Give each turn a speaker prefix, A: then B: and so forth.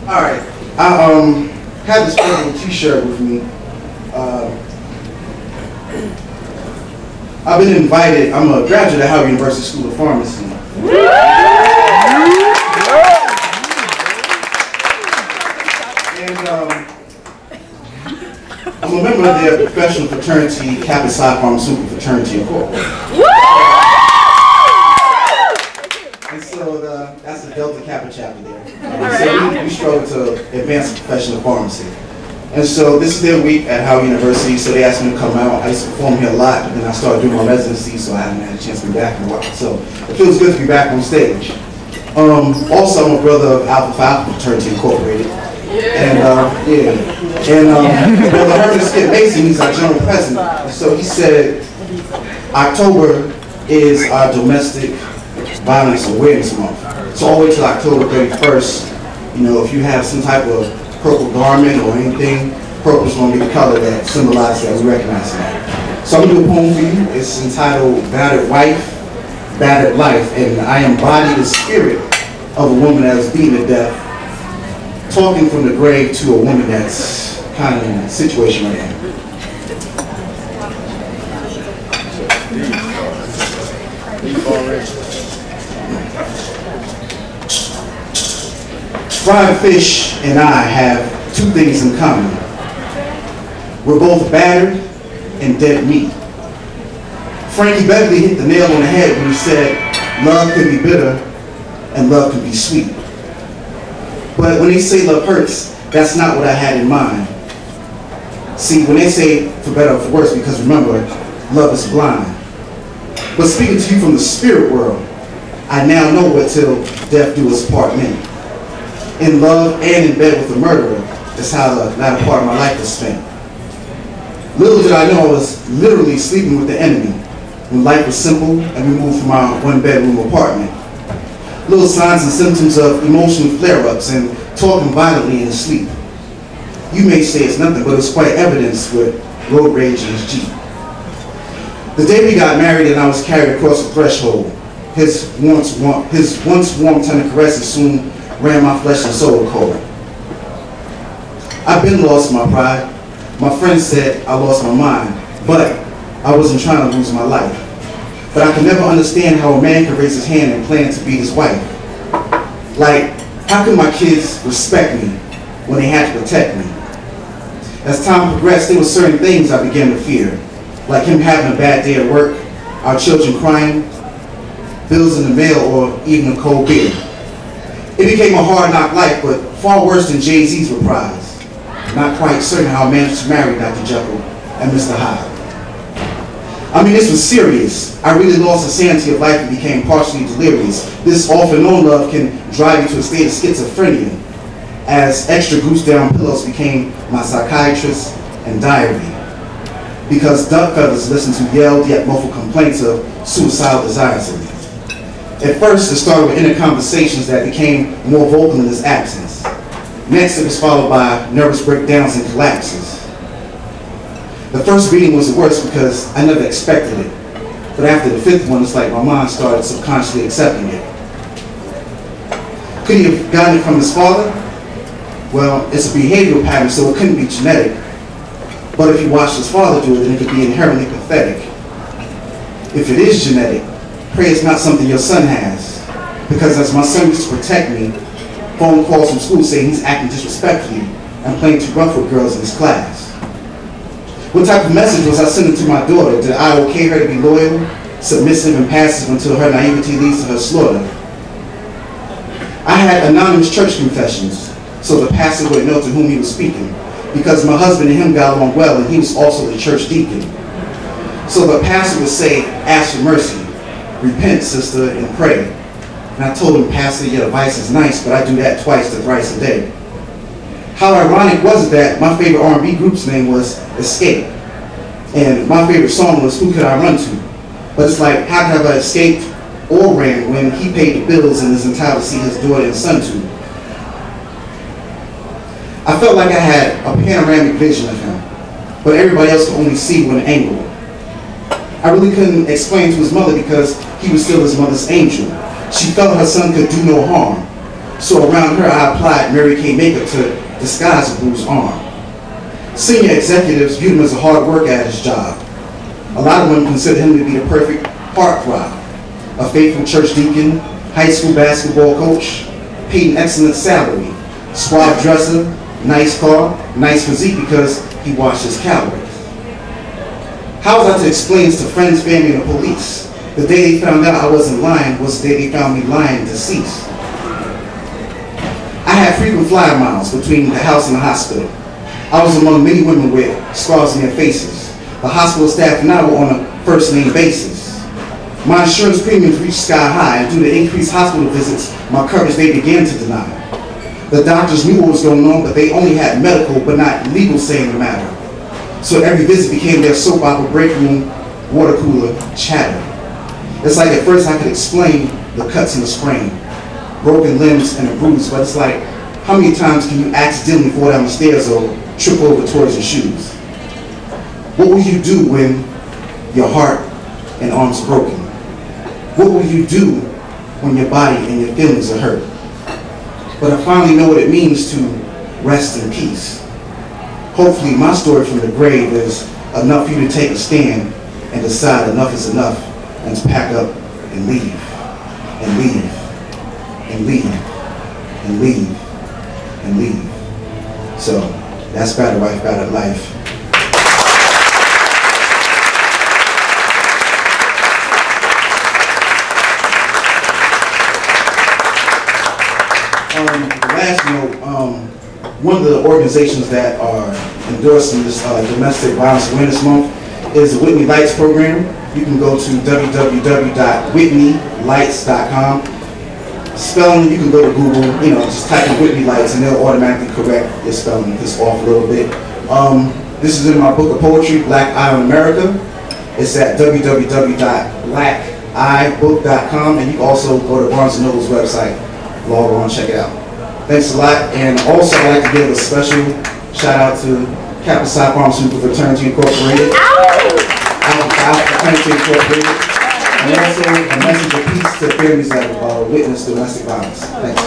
A: Alright, I had this purple t-shirt with me. I've been invited, I'm a graduate at Howard University School of Pharmacy. And I'm a member of their professional fraternity, Kappa Psi Pharmaceutical Fraternity Incorporated. And so that's the Delta Kappa chapter there. So we struggle to advance the profession of pharmacy. And so this is their week at Howard University, so they asked me to come out. I used to perform here a lot, but then I started doing my residency, so I haven't had a chance to be back in a while. So it feels good to be back on stage. Also, I'm a brother of Alpha Phi Fraternity Incorporated. And Brother Herman Skip Mason, he's our general president. So he said October is our domestic violence awareness month. So all the way till October 31st, you know, if you have some type of purple garment or anything, purple is going to be the color that symbolizes that we recognize that. So I'm going to do a poem for you. It's entitled Battered Wife, Battered Life, and I embody the spirit of a woman that was beaten to death, talking from the grave to a woman that's kind of in a situation right now. Fried fish and I have two things in common. We're both battered and dead meat. Frankie Beverly hit the nail on the head when he said, love can be bitter and love can be sweet. But when they say love hurts, that's not what I had in mind. See, when they say for better or for worse, because remember, love is blind. But speaking to you from the spirit world, I now know what till death do us part meant. In love and in bed with a murderer, that's how the latter part of my life was spent. Little did I know I was literally sleeping with the enemy when life was simple and we moved from our one-bedroom apartment. Little signs and symptoms of emotional flare-ups and talking violently in his sleep. You may say it's nothing, but it's quite evidence with road rage in his Jeep. The day we got married and I was carried across the threshold, his once warm tender caresses soon ran my flesh and soul cold. I've been lost in my pride. My friends said I lost my mind, but I wasn't trying to lose my life. But I could never understand how a man could raise his hand and plan to beat his wife. Like, how could my kids respect me when they had to protect me? As time progressed, there were certain things I began to fear, like him having a bad day at work, our children crying, bills in the mail, or even a cold beer. It became a hard knock life, but far worse than Jay-Z's reprise. Not quite certain how I managed to marry Dr. Jekyll and Mr. Hyde. I mean, this was serious. I really lost the sanity of life and became partially delirious. This off and on love can drive you to a state of schizophrenia, as extra goose down pillows became my psychiatrist and diary. Because duck feathers listened to yelled yet muffled complaints of suicidal desires of me. At first, it started with inner conversations that became more vocal in his absence. Next, it was followed by nervous breakdowns and collapses. The first beating was the worst because I never expected it. But after the fifth one, it's like my mind started subconsciously accepting it. Could he have gotten it from his father? Well, it's a behavioral pattern, so it couldn't be genetic. But if he watched his father do it, then it could be inherently pathetic. If it is genetic, pray it's not something your son has. Because as my son used to protect me, phone calls from school saying he's acting disrespectfully and playing too rough with girls in his class. What type of message was I sending to my daughter? Did I okay her to be loyal, submissive, and passive until her naivety leads to her slaughter? I had anonymous church confessions, so the pastor would know to whom he was speaking, because my husband and him got along well, and he was also the church deacon. So the pastor would say, ask for mercy, repent, sister, and pray. And I told him, Pastor, your advice is nice, but I do that twice to thrice a day. How ironic was it that my favorite R&B group's name was Escape, and my favorite song was Who Could I Run To? But it's like, how could I have escaped or ran when he paid the bills and is entitled to see his daughter and son too? I felt like I had a panoramic vision of him, but everybody else could only see one angle. I really couldn't explain to his mother because he was still his mother's angel. She felt her son could do no harm. So around her, I applied Mary Kay makeup to disguise a bruised arm. Senior executives viewed him as a hard worker at his job. A lot of women considered him to be the perfect heartthrob, a faithful church deacon, high school basketball coach, paid an excellent salary, suave dresser, nice car, nice physique because he watched his calories. How was I to explain this to friends, family, and the police? The day they found out I wasn't lying was the day they found me lying deceased. I had frequent flyer miles between the house and the hospital. I was among many women with scars on their faces. The hospital staff and I were on a first-name basis. My insurance premiums reached sky high, and due to increased hospital visits, my coverage they began to deny. The doctors knew what was going on, but they only had medical but not legal say in the matter. So every visit became their soap opera break room, water cooler chatter. It's like at first I could explain the cuts and the sprain, broken limbs and a bruise, but it's like, how many times can you accidentally fall down the stairs or trip over towards your shoes? What will you do when your heart and arms are broken? What will you do when your body and your feelings are hurt? But I finally know what it means to rest in peace. Hopefully my story from the grave is enough for you to take a stand and decide enough is enough and to pack up and leave, and leave, and leave, and leave, and leave. So that's Battered Wife, Battered Life. The last note, one of the organizations that are endorsing this Domestic Violence Awareness Month is the Whitney Lights program. You can go to www.whitneylights.com. Spelling, you can go to Google, just type in Whitney Lights and they'll automatically correct your spelling if it's off a little bit. This is in my book of poetry, Black Eye on America. It's at www.blackeyebook.com, and you can also go to Barnes & Noble's website, log on, check it out. Thanks a lot, and also I'd like to give a special shout out to Kappa Psi Pharmaceutical Fraternity Incorporated, Alpha Fraternity Incorporated, and also a message of peace to families that witness domestic violence. Thanks.